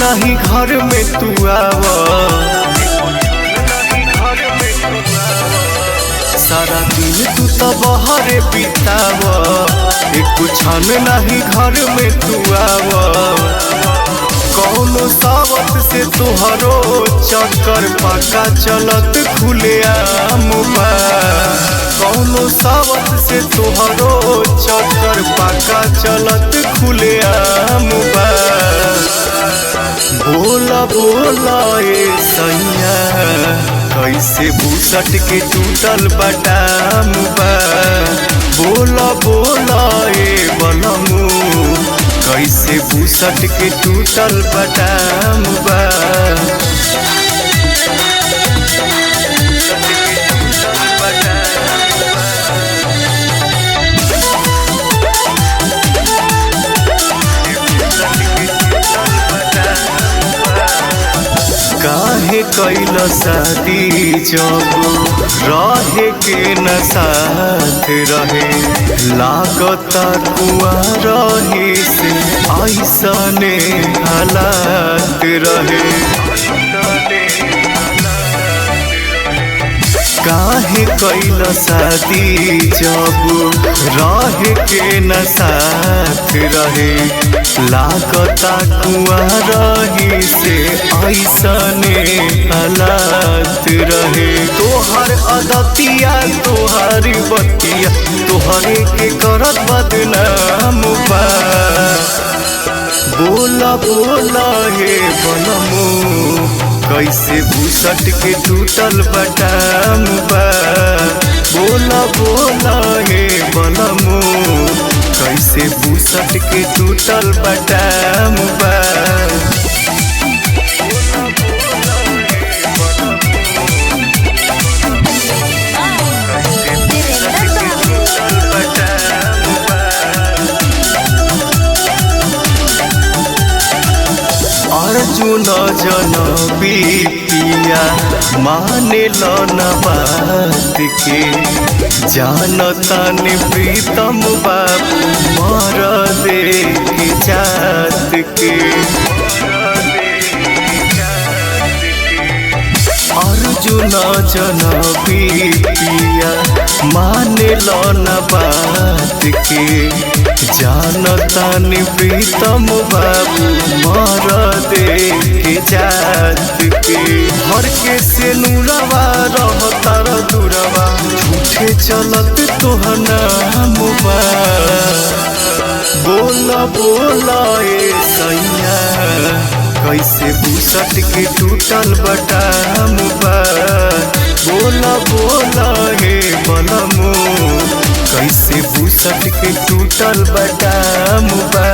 नहीं घर में तू आवा, सारा दिन तू तो बहरे बितावा, एक क्षण नहीं घर में तू आवा। कौनो सावत से तुहरो चक्कर पाका चलत खुले आम बा, कौनो सावत से तुहरो चक्कर पाका चलत खुले आम बा। बोला बोला ए सैया कैसे भूसट के टूटल बटाम बा, बोला बोला ए बलमू कैसे भूसट के टूटल बटाम बा। काहे कैल शादी जब रहे के न साथ रहे, लागता कुआं रहे से ऐसने हालात रहे। काहे कैल शादी जब रहे के न साथ रहे, लागता कुआं रहे से ऐसने हालात रहे। तोहर अदतिया तोहर बतिया तोहरे के करत बदनाम बा, बोला बोला हे बनमू कैसे भूसट के टूटल बटाम बा, बोला बोला हे बनमू कैसे भूसट के टूटल बटाम बा। अर्जुन जनबी पिया माने लो न बात के, जानता ने प्रीतम बाबू मर दे के जात के। अर्जुन जनबी पिया माने लो न बात के, जानता ने प्रीतम बाबू मर दे के जात के। हर के से नूरवा रहता दूरवा झूठे चलत तोहर नाम बा, बोला बोला ए सैया कैसे भूसट के टूटल बटाम बा, बोला बोला हे बलमू कैसे भूसट के टूटल बटाम बा।